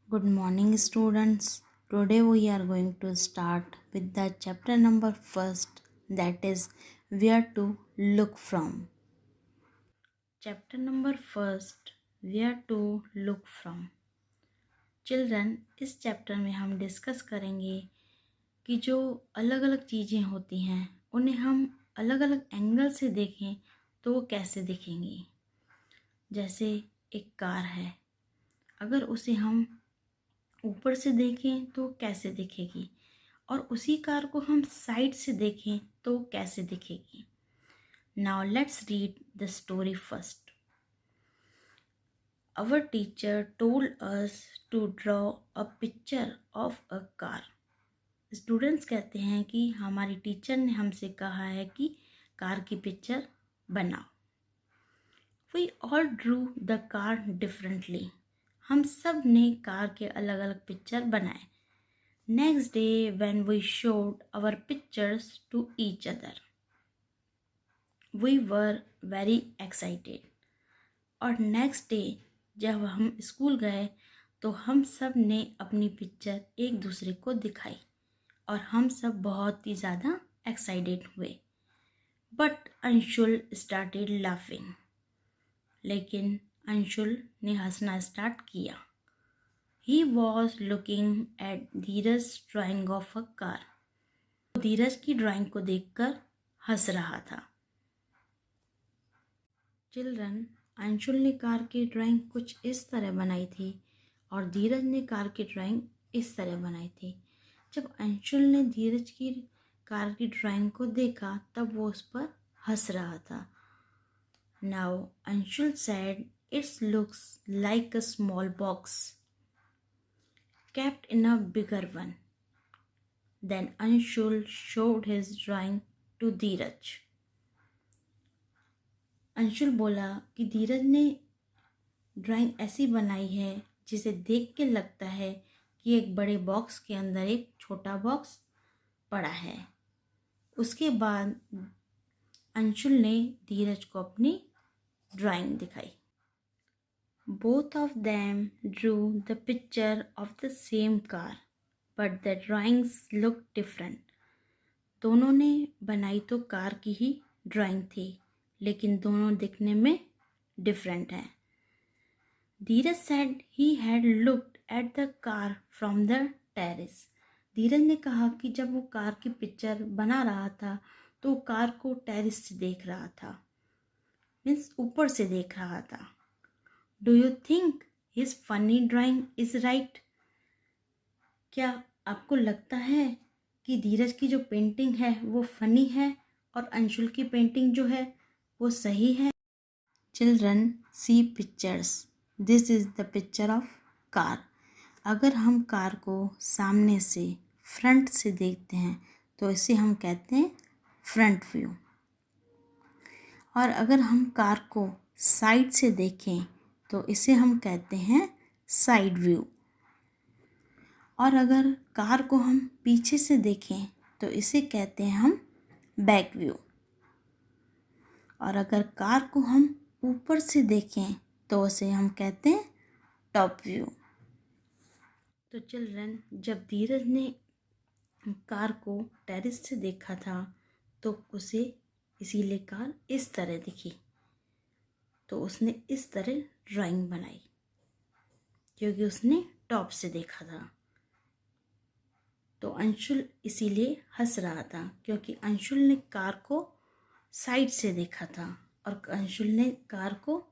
Good morning, students. Today we are going to start with the chapter number first, that is where to look from. Chapter number first, where to look from. Children, इस chapter में हम discuss करेंगे कि जो अलग अलग चीज़ें होती हैं उन्हें हम अलग अलग एंगल से देखें तो वो कैसे दिखेंगी। जैसे एक कार है, अगर उसे हम ऊपर से देखें तो कैसे दिखेगी और उसी कार को हम साइड से देखें तो कैसे दिखेगी। Now let's read the story first. Our teacher told us to draw a picture of a car. Students कहते हैं कि हमारी टीचर ने हमसे कहा है कि कार की पिक्चर बनाओ। We all drew the car differently. हम सब ने कार के अलग अलग पिक्चर बनाए। Next day, when we showed our pictures to each other, we were very excited. और नेक्स्ट डे जब हम स्कूल गए तो हम सब ने अपनी पिक्चर एक दूसरे को दिखाई और हम सब बहुत ही ज़्यादा एक्साइटेड हुए। But Anshul started laughing. लेकिन अंशुल ने हंसना स्टार्ट किया। He was looking at Dheeraj drawing of a car. धीरज की ड्राइंग को देखकर हंस रहा था। चिल्ड्रन, अंशुल ने कार की ड्राइंग कुछ इस तरह बनाई थी और धीरज ने कार की ड्राइंग इस तरह बनाई थी। जब अंशुल ने धीरज की कार की ड्राइंग को देखा तब वो उस पर हंस रहा था। Now Anshul said, it's looks like a small box kept in a bigger one. Then Anshul showed his drawing to धीरज। अंशुल बोला कि धीरज ने ड्राइंग ऐसी बनाई है जिसे देख के लगता है कि एक बड़े बॉक्स के अंदर एक छोटा बॉक्स पड़ा है। उसके बाद अंशुल ने धीरज को अपनी ड्राइंग दिखाई। Both of them drew the picture of the same car, but the drawings looked different. दोनों ने बनाई तो कार की ही ड्राइंग थी, लेकिन दोनों दिखने में डिफरेंट हैं। धीरज said he had looked at the car from the terrace. धीरज ने कहा कि जब वो कार की पिक्चर बना रहा था तो कार को टेरेस से देख रहा था, मीन्स ऊपर से देख रहा था। Do you think his funny drawing is right? क्या आपको लगता है कि धीरज की जो पेंटिंग है वो फनी है और अंशुल की पेंटिंग जो है वो सही है? Children, see pictures. This is the picture of car. अगर हम कार को सामने से फ्रंट से देखते हैं तो इसे हम कहते हैं फ्रंट व्यू। और अगर हम कार को साइड से देखें तो इसे हम कहते हैं साइड व्यू। और अगर कार को हम पीछे से देखें तो इसे कहते हैं हम बैक व्यू। और अगर कार को हम ऊपर से देखें तो उसे हम कहते हैं टॉप व्यू। तो चिल्ड्रन, जब धीरज ने कार को टेरेस से देखा था तो उसे इसीलिए कार इस तरह दिखी, तो उसने इस तरह ड्राइंग बनाई क्योंकि उसने टॉप से देखा था। तो अंशुल इसीलिए हंस रहा था क्योंकि अंशुल ने कार को साइड से देखा था और अंशुल ने कार को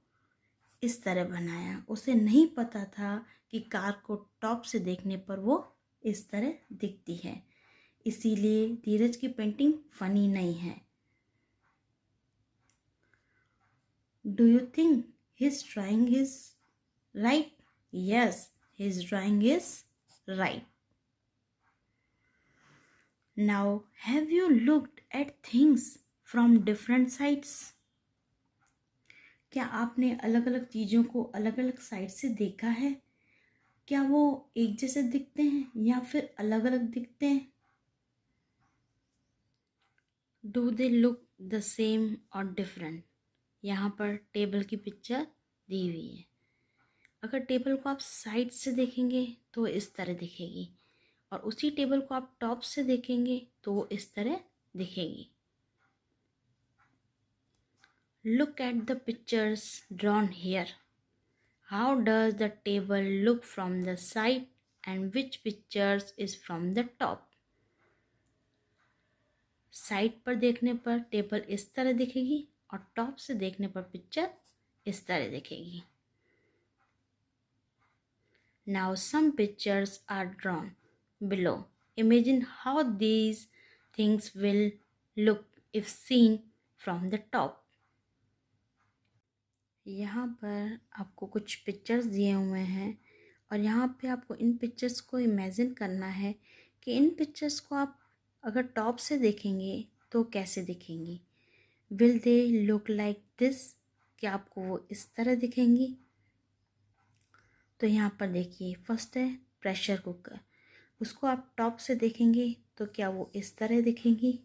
इस तरह बनाया। उसे नहीं पता था कि कार को टॉप से देखने पर वो इस तरह दिखती है, इसीलिए धीरज की पेंटिंग फनी नहीं है। Do you think his drawing is right? Yes, his drawing is right. Now, have you looked at things from different sides? क्या आपने अलग अलग चीज़ों को अलग अलग साइड से देखा है? क्या वो एक जैसे दिखते हैं या फिर अलग अलग दिखते हैं? Do they look the same or different? यहाँ पर टेबल की पिक्चर दी हुई है। अगर टेबल को आप साइड से देखेंगे तो इस तरह दिखेगी, और उसी टेबल को आप टॉप से देखेंगे तो वो इस तरह दिखेगी। Look at the pictures drawn here. How does the table look from the side and which pictures is from the top? Side पर देखने पर टेबल इस तरह दिखेगी और टॉप से देखने पर पिक्चर इस तरह दिखेगी। Now some pictures are drawn below. Imagine how these things will look if seen from the top. यहाँ पर आपको कुछ पिक्चर्स दिए हुए हैं और यहाँ पे आपको इन पिक्चर्स को इमेजिन करना है कि इन पिक्चर्स को आप अगर टॉप से देखेंगे तो कैसे दिखेंगी। Will they look like this, क्या आपको वो इस तरह दिखेंगी। तो यहाँ पर देखिए, फर्स्ट है प्रेशर कुकर, उसको आप टॉप से देखेंगे तो क्या वो इस तरह दिखेंगी।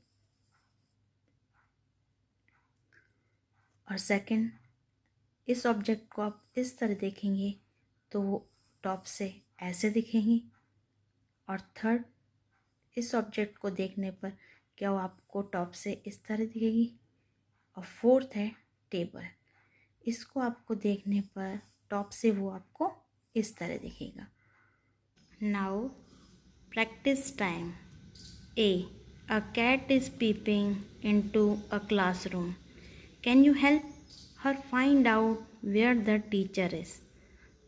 और सेकंड, इस ऑब्जेक्ट को आप इस तरह देखेंगे तो वो टॉप से ऐसे दिखेंगी। और थर्ड, इस ऑब्जेक्ट को देखने पर क्या वो आपको टॉप से इस तरह दिखेगी। और फोर्थ है टेबल, इसको आपको देखने पर टॉप से वो आपको इस तरह दिखेगा। Now practice time. A cat is peeping into a classroom. Can you help her find out where the teacher is.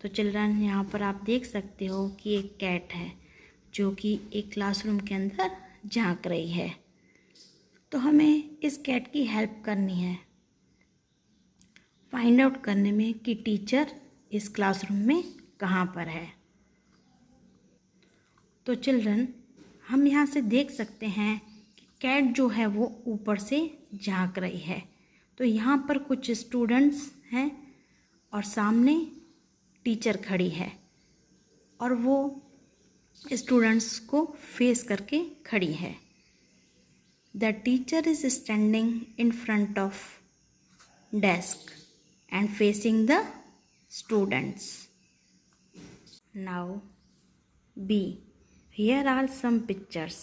तो चिल्ड्रन, यहाँ पर आप देख सकते हो कि एक कैट है जो कि एक क्लासरूम के अंदर झांक रही है। तो हमें इस कैट की हेल्प करनी है फाइंड आउट करने में कि टीचर इस क्लासरूम में कहाँ पर है। तो चिल्ड्रन, हम यहाँ से देख सकते हैं कि कैट जो है वो ऊपर से झांक रही है। तो यहाँ पर कुछ स्टूडेंट्स हैं और सामने टीचर खड़ी है और वो स्टूडेंट्स को फेस करके खड़ी है। The teacher is standing in front of desk and facing the students. Now B. Here are some pictures.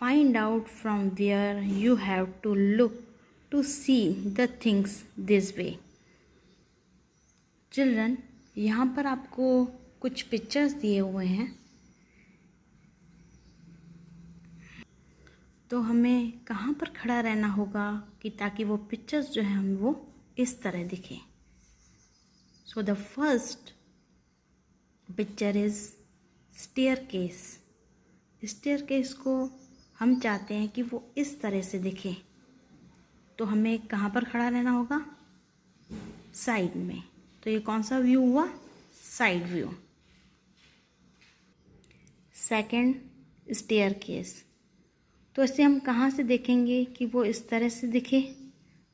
Find out from where you have to look to see the things this way. Children, यहाँ पर आपको कुछ pictures दिए हुए हैं, तो हमें कहाँ पर खड़ा रहना होगा कि ताकि वो पिक्चर्स जो हैं हम वो इस तरह दिखे। So the first picture is staircase. Staircase को हम चाहते हैं कि वो इस तरह से दिखे, तो हमें कहाँ पर खड़ा रहना होगा, साइड में। तो ये कौन सा व्यू हुआ, साइड व्यू। सेकंड स्टेयरकेस, तो इसे हम कहाँ से देखेंगे कि वो इस तरह से दिखे,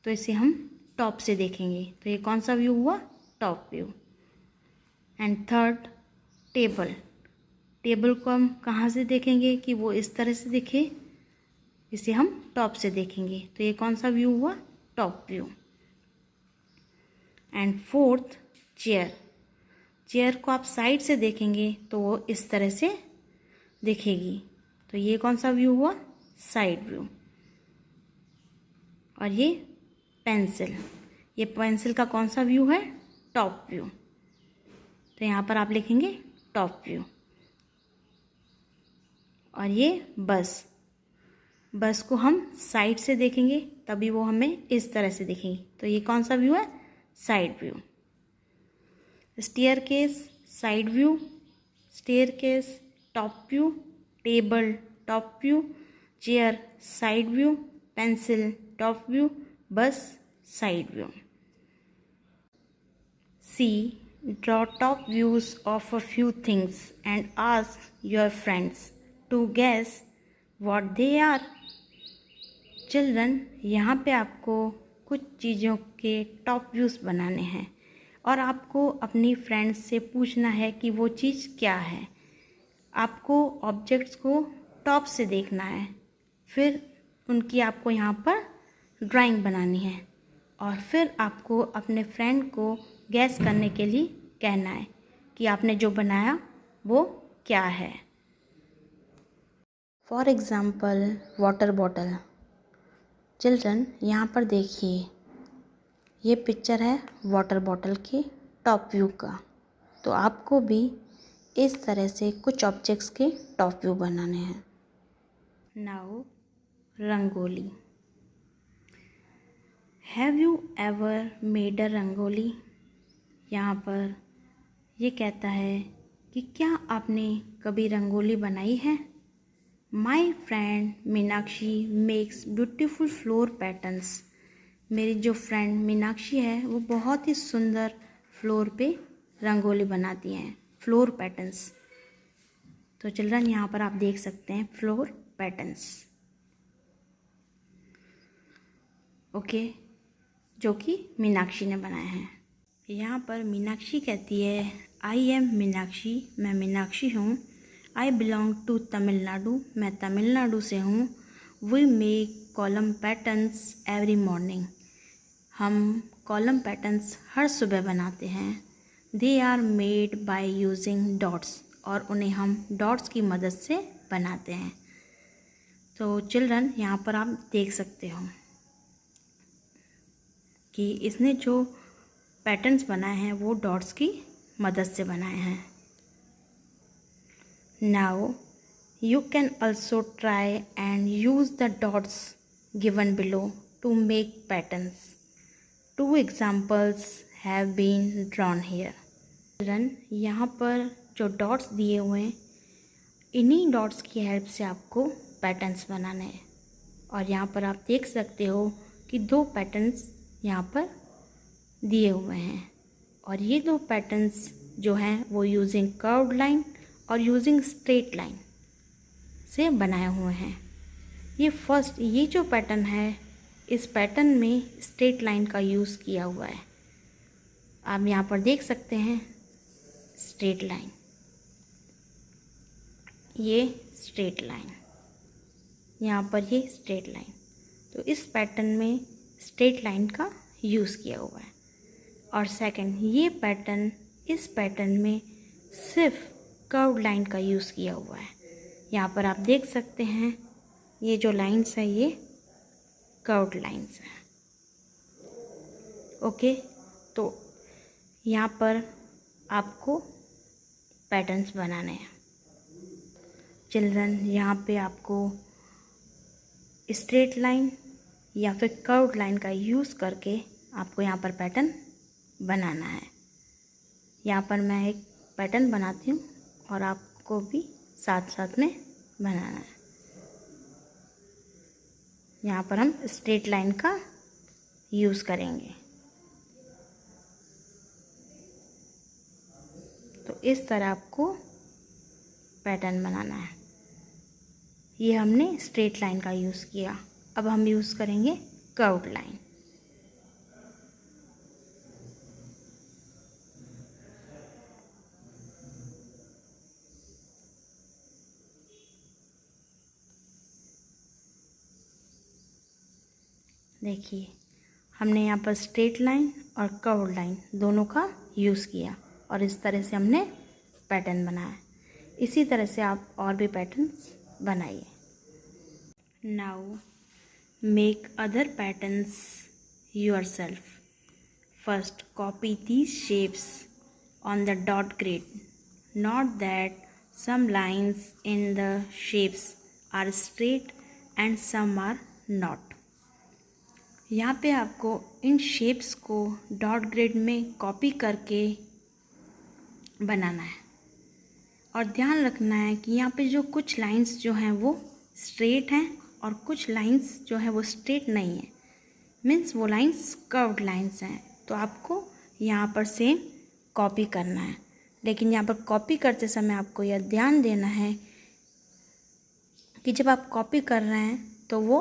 तो इसे हम टॉप से देखेंगे। तो ये कौन सा व्यू हुआ, top view. And third table, table को हम कहाँ से देखेंगे कि वो इस तरह से दिखे, इसे हम टॉप से देखेंगे। तो ये कौन सा व्यू हुआ, top view. And fourth chair, chair को आप साइड से देखेंगे तो वो इस तरह से दिखेगी। तो ये कौन सा व्यू हुआ, साइड व्यू। और ये पेंसिल, ये पेंसिल का कौन सा व्यू है, टॉप व्यू। तो यहाँ पर आप लिखेंगे टॉप व्यू। और ये बस, बस को हम साइड से देखेंगे तभी वो हमें इस तरह से दिखेगी। तो ये कौन सा व्यू है, side view. Staircase side view, staircase top view, table top view, chair side view, pencil top view, bus side view. C. Draw top views of a few things and ask your friends to guess what they are. Children, यहाँ पे आपको कुछ चीज़ों के top views बनाने हैं और आपको अपनी फ्रेंड्स से पूछना है कि वो चीज़ क्या है। आपको ऑब्जेक्ट्स को टॉप से देखना है, फिर उनकी आपको यहाँ पर ड्राइंग बनानी है और फिर आपको अपने फ्रेंड को गैस करने के लिए कहना है कि आपने जो बनाया वो क्या है। For example water bottle. Children यहाँ पर देखिए, ये पिक्चर है वाटर बॉटल के टॉप व्यू का। तो आपको भी इस तरह से कुछ ऑब्जेक्ट्स के टॉप व्यू बनाने हैं। Now rangoli. Have you ever made a rangoli? यहाँ पर ये कहता है कि क्या आपने कभी रंगोली बनाई है? My friend Meenakshi makes beautiful floor patterns. मेरी जो फ्रेंड मीनाक्षी है वो बहुत ही सुंदर फ्लोर पे रंगोली बनाती हैं, फ्लोर पैटर्न्स। तो चिल्ड्रन यहाँ पर आप देख सकते हैं फ्लोर पैटर्न्स, ओके, जो कि मीनाक्षी ने बनाए हैं। यहाँ पर मीनाक्षी कहती है आई एम मीनाक्षी, मैं मीनाक्षी हूँ। आई बिलोंग टू तमिलनाडु, मैं तमिलनाडु से हूँ। We make column patterns every morning, हम कॉलम पैटर्न्स हर सुबह बनाते हैं। They are made by using dots, और उन्हें हम डॉट्स की मदद से बनाते हैं। तो चिल्ड्रन यहाँ पर आप देख सकते हो कि इसने जो पैटर्न्स बनाए हैं वो डॉट्स की मदद से बनाए हैं। Now you can also try and use the dots given below to make patterns. Two examples have been drawn here. Children यहाँ पर जो डॉट्स दिए हुए हैं, इन्हीं डॉट्स की हेल्प से आपको पैटर्न्स बनाने हैं। और यहाँ पर आप देख सकते हो कि 2 पैटर्न्स यहाँ पर दिए हुए हैं, और ये 2 पैटर्न्स जो हैं वो यूजिंग कर्व्ड लाइन और यूजिंग स्ट्रेट लाइन से बनाए हुए हैं। ये जो पैटर्न है, इस पैटर्न में स्ट्रेट लाइन का यूज़ किया हुआ है। आप यहाँ पर देख सकते हैं स्ट्रेट लाइन, ये स्ट्रेट लाइन, यहाँ पर ये स्ट्रेट लाइन। तो इस पैटर्न में स्ट्रेट लाइन का यूज़ किया हुआ है। और सेकंड, ये पैटर्न, इस पैटर्न में सिर्फ कर्व्ड लाइन का यूज़ किया हुआ है। यहाँ पर आप देख सकते हैं ये जो लाइंस है ये कर्व्ड लाइंस हैं, ओके। तो यहाँ पर आपको पैटर्न्स बनाने हैं। चिल्ड्रन यहाँ पे आपको स्ट्रेट लाइन या फिर कर्व्ड लाइन का यूज़ करके आपको यहाँ पर पैटर्न बनाना है। यहाँ पर मैं एक पैटर्न बनाती हूँ और आपको भी साथ साथ में बनाना है। यहाँ पर हम स्ट्रेट लाइन का यूज़ करेंगे। तो इस तरह आपको पैटर्न बनाना है। ये हमने स्ट्रेट लाइन का यूज़ किया, अब हम यूज़ करेंगे कर्व्ड लाइन। देखिए हमने यहाँ पर स्ट्रेट लाइन और कर्व्ड लाइन दोनों का यूज़ किया और इस तरह से हमने पैटर्न बनाया। इसी तरह से आप और भी पैटर्न्स बनाइए। Now make other patterns yourself. First copy these shapes on the dot grid. Note that some lines in the shapes are straight and some are not। यहाँ पे आपको इन शेप्स को डॉट ग्रिड में copy करके बनाना है और ध्यान रखना है कि यहाँ पे जो कुछ लाइंस जो हैं वो स्ट्रेट हैं और कुछ लाइंस जो हैं वो स्ट्रेट नहीं है, मीन्स वो लाइंस कर्व्ड लाइंस हैं। तो आपको यहाँ पर सेम कॉपी करना है, लेकिन यहाँ पर कॉपी करते समय आपको यह ध्यान देना है कि जब आप कॉपी कर रहे हैं तो वो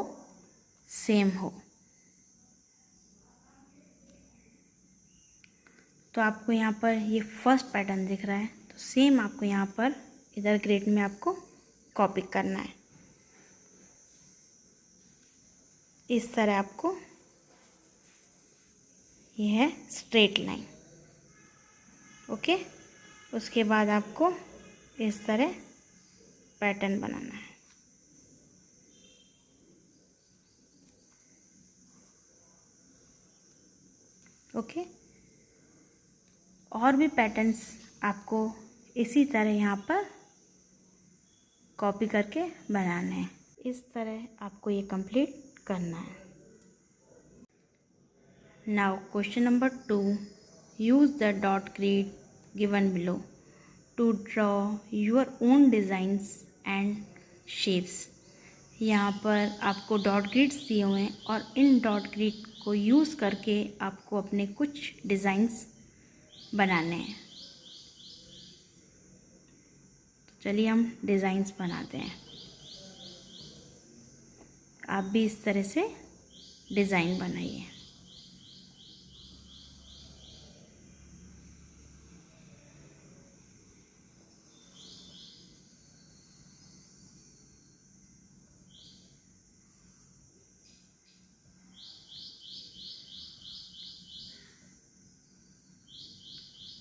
सेम हो। तो आपको यहाँ पर ये फर्स्ट पैटर्न दिख रहा है, तो सेम आपको यहाँ पर इधर ग्रिड में आपको कॉपी करना है। इस तरह आपको, ये है स्ट्रेट लाइन, ओके। उसके बाद आपको इस तरह पैटर्न बनाना है। ओके, और भी पैटर्न्स आपको इसी तरह यहाँ पर कॉपी करके बनाने हैं। इस तरह आपको ये कंप्लीट करना है। Now question number 2, use the dot grid given below to draw your own designs and shapes. यहाँ पर आपको डॉट ग्रिड्स दिए हुए हैं और इन डॉट ग्रिड को यूज़ करके आपको अपने कुछ डिज़ाइंस बनाने हैं। तो चलिए हम डिज़ाइंस बनाते हैं। आप भी इस तरह से डिज़ाइन बनाइए।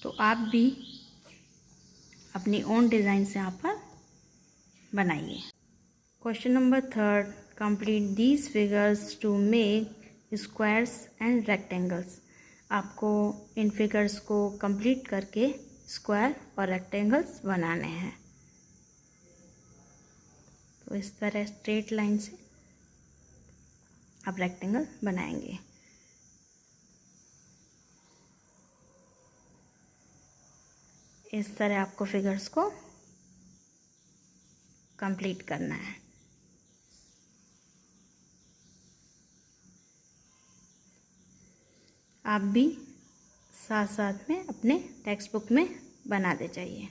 तो आप भी अपनी ओन डिज़ाइन से यहाँ पर बनाइए। Question number 3, complete these figures to make squares and rectangles. आपको इन फिगर्स को कंप्लीट करके स्क्वायर और रेक्टेंगल्स बनाने हैं। तो इस तरह स्ट्रेट लाइन से आप रेक्टेंगल बनाएंगे। इस तरह आपको फिगर्स को कंप्लीट करना है। आप भी साथ साथ में अपने टेक्स्ट बुक में बनाते जाइए।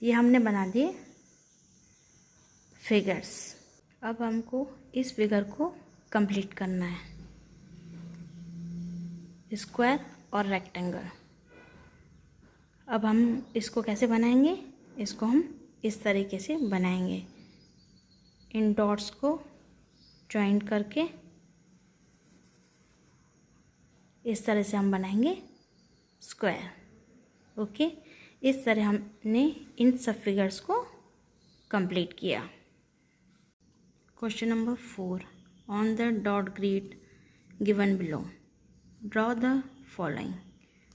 ये हमने बना दिए फिगर्स। अब हमको इस फिगर को कंप्लीट करना है, स्क्वायर और रेक्टेंगल। अब हम इसको कैसे बनाएंगे? इसको हम इस तरीके से बनाएंगे, इन डॉट्स को जॉइन करके इस तरह से हम बनाएंगे स्क्वायर। ओके, इस तरह हमने इन सब फिगर्स को कंप्लीट किया। Question number 4, on the dot grid given below draw the following.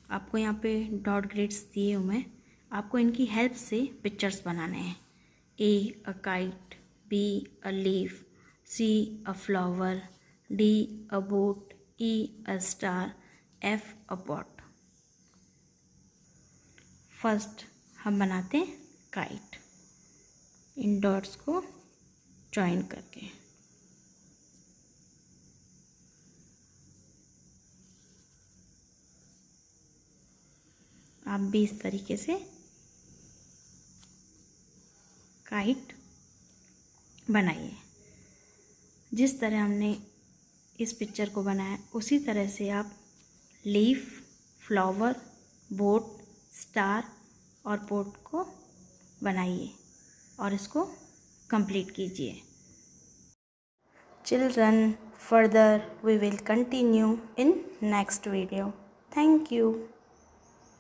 आपको यहाँ पे डॉट ग्रिड्स दिए हुए हैं, आपको इनकी हेल्प से पिक्चर्स बनाने हैं। A a kite, B a leaf, C a flower, D a boat, E a star, F a pot. First हम बनाते हैं काइट, इन डॉट्स को जॉइन करके। आप भी इस तरीके से काइट बनाइए। जिस तरह हमने इस पिक्चर को बनाया उसी तरह से आप लीफ, फ्लावर, बोट, स्टार और पोट को बनाइए और इसको कंप्लीट कीजिए। Children, further we will continue in next video. Thank you.